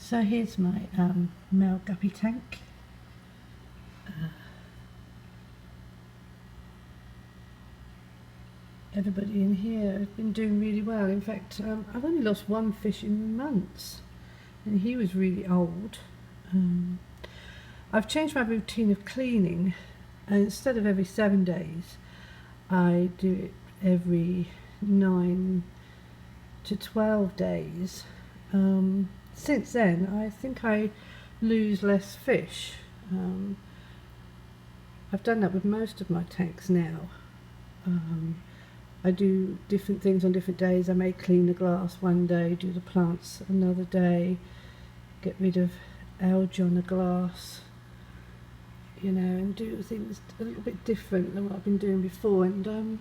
So here's my male guppy tank. Everybody in here has been doing really well. In fact, I've only lost one fish in months, and he was really old. I've changed my routine of cleaning, and instead of every 7 days, I do it every 9 to 12 days. Since then, I think I lose less fish. I've done that with most of my tanks now. I do different things on different days. I may clean the glass one day, do the plants another day, get rid of algae on the glass, you know, and do things a little bit different than what I've been doing before. And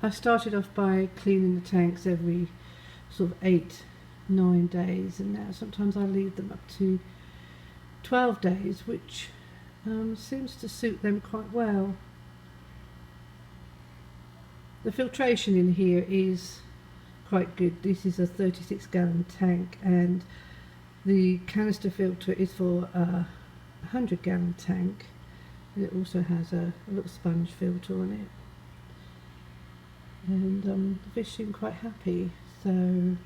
I started off by cleaning the tanks every sort of 8-9 days, and now sometimes I leave them up to 12 days, which seems to suit them quite well. The filtration in here is quite good. This is a 36-gallon tank, and the canister filter is for a 100-gallon tank, and it also has a little sponge filter on it. And the fish seem quite happy, so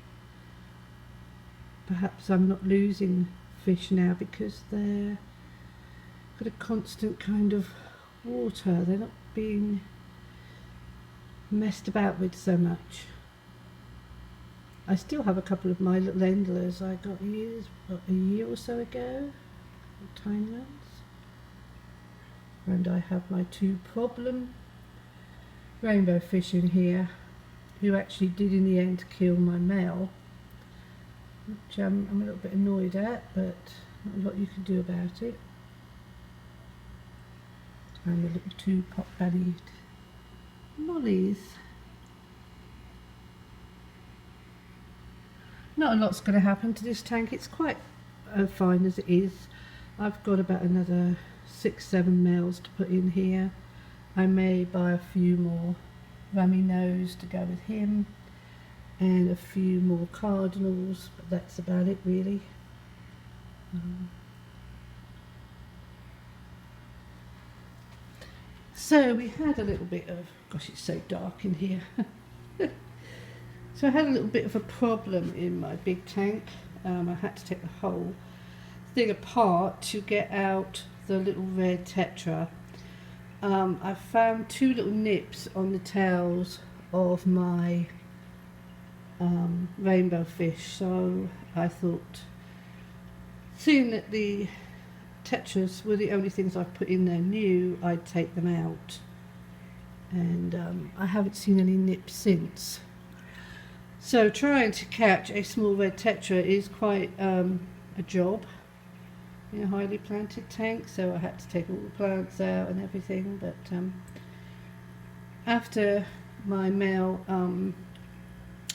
perhaps I'm not losing fish now because they're got a constant kind of water. They're not being messed about with so much. I still have a couple of my little endlers I got a year or so ago, tiny ones, and I have my 2 problem rainbow fish in here, who actually did in the end kill my male, which I'm a little bit annoyed at, but not a lot you can do about it. And the little 2 pot-bellied mollies. Not a lot's going to happen to this tank. It's quite fine as it is. I've got about another 6-7 males to put in here. I may buy a few more rummy nose to go with him, and a few more cardinals, but that's about it really. So we had a little bit of, gosh, it's so dark in here. So I had a little bit of a problem in my big tank. I had to take the whole thing apart to get out the little red tetra. I found 2 little nips on the tails of my rainbow fish, so I thought, seeing that the tetras were the only things I've put in there new, I'd take them out, and I haven't seen any nips since. So trying to catch a small red tetra is quite a job in a highly planted tank, so I had to take all the plants out and everything. But after my male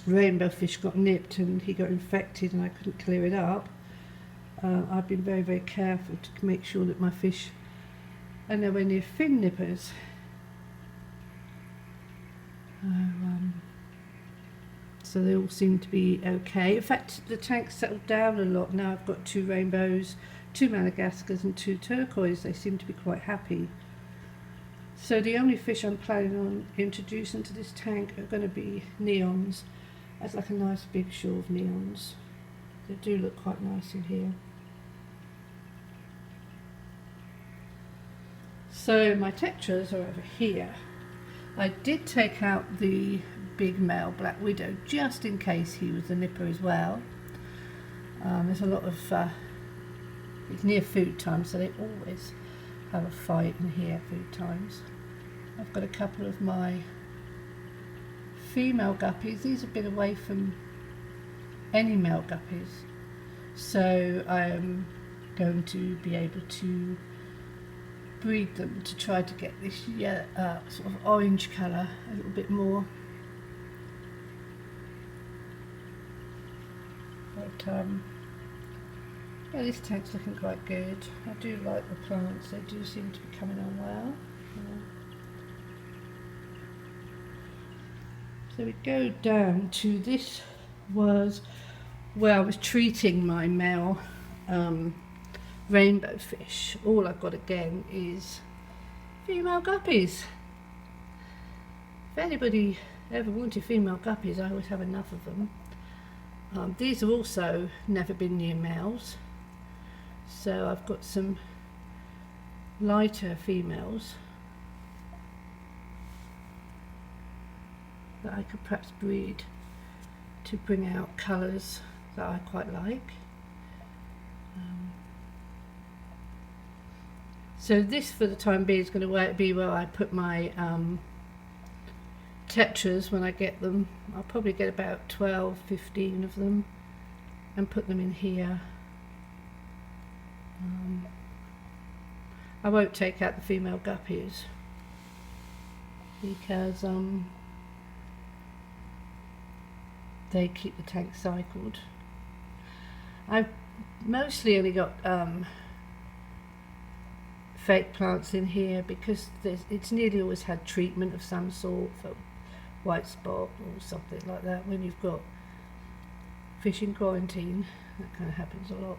rainbow fish got nipped and he got infected and I couldn't clear it up, I've been very, very careful to make sure that my fish are nowhere near fin nippers. So they all seem to be okay. In fact, the tank's settled down a lot now. I've got 2 rainbows, 2 Madagascars and 2 turquoise. They seem to be quite happy. So the only fish I'm planning on introducing to this tank are going to be neons. That's like a nice big shoal of neons. They do look quite nice in here. So my tetras are over here. I did take out the big male black widow just in case he was a nipper as well. There's a lot of it's near food time, so they always have a fight in here food times. I've got a couple of my female guppies. These have been away from any male guppies, so I'm going to be able to breed them to try to get this sort of orange colour a little bit more. But yeah, this tank's looking quite good. I do like the plants, they do seem to be coming on well. So we go down to, this was where I was treating my male rainbow fish, all I've got again is female guppies. If anybody ever wanted female guppies, I always have enough of them. These have also never been near males, so I've got some lighter females that I could perhaps breed to bring out colours that I quite like. So this, for the time being, is going to be where I put my tetras when I get them. I'll probably get about 12, 15 of them and put them in here. I won't take out the female guppies because they keep the tank cycled. I've mostly only got fake plants in here because it's nearly always had treatment of some sort for white spot or something like that. When you've got fish in quarantine, that kind of happens a lot.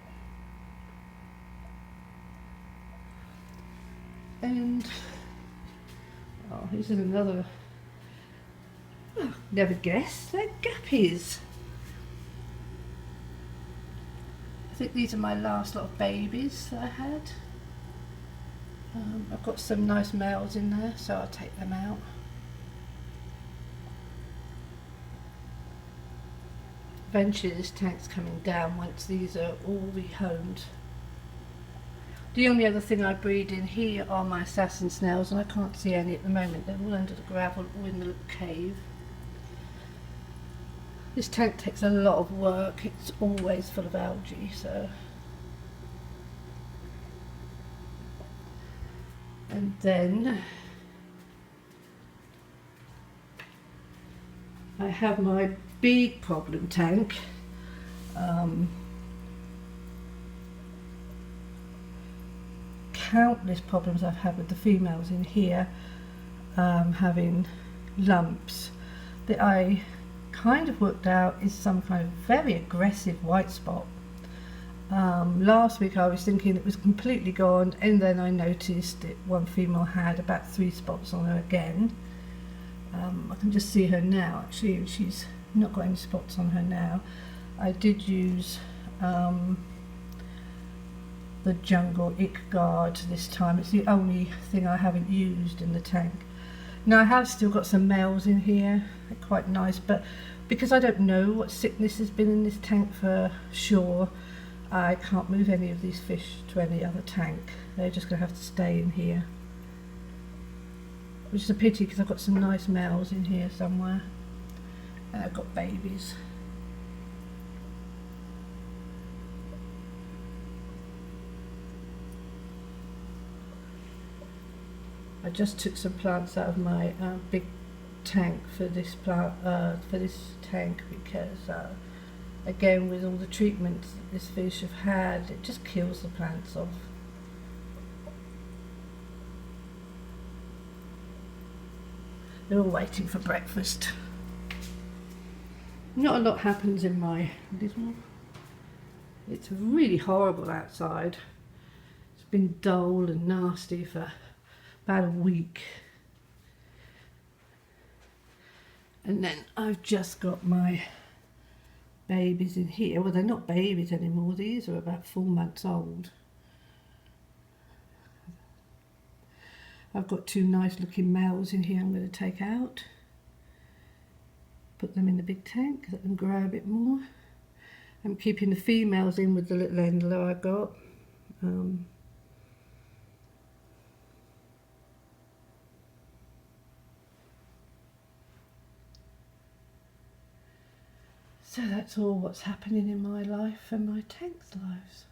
And oh, this is another, oh, never guessed, they're guppies. I think these are my last lot of babies that I had. I've got some nice males in there, so I'll take them out. Eventually this tank's coming down once these are all rehomed. The only other thing I breed in here are my assassin snails, and I can't see any at the moment. They're all under the gravel or in the little cave. This tank takes a lot of work. It's always full of algae, so. And then I have my big problem tank. Countless problems I've had with the females in here, having lumps that I kind of worked out is some kind of very aggressive white spot. Last week I was thinking it was completely gone, and then I noticed that one female had about 3 spots on her again. I can just see her now actually, and she's not got any spots on her now. I did use the jungle ick guard this time. It's the only thing I haven't used in the tank. Now I have still got some males in here, they're quite nice, but because I don't know what sickness has been in this tank for sure, I can't move any of these fish to any other tank. They're just going to have to stay in here, which is a pity because I've got some nice males in here somewhere, and I've got babies. I just took some plants out of my big tank for this tank because again, with all the treatments that this fish have had, it just kills the plants off. They're all waiting for breakfast. Not a lot happens in my little. It's really horrible outside. It's been dull and nasty for about a week. And then I've just got my babies in here. Well, they're not babies anymore. These are about 4 months old. I've got 2 nice looking males in here I'm going to take out. Put them in the big tank, let them grow a bit more. I'm keeping the females in with the little endler I got. So that's all what's happening in my life and my tank's lives.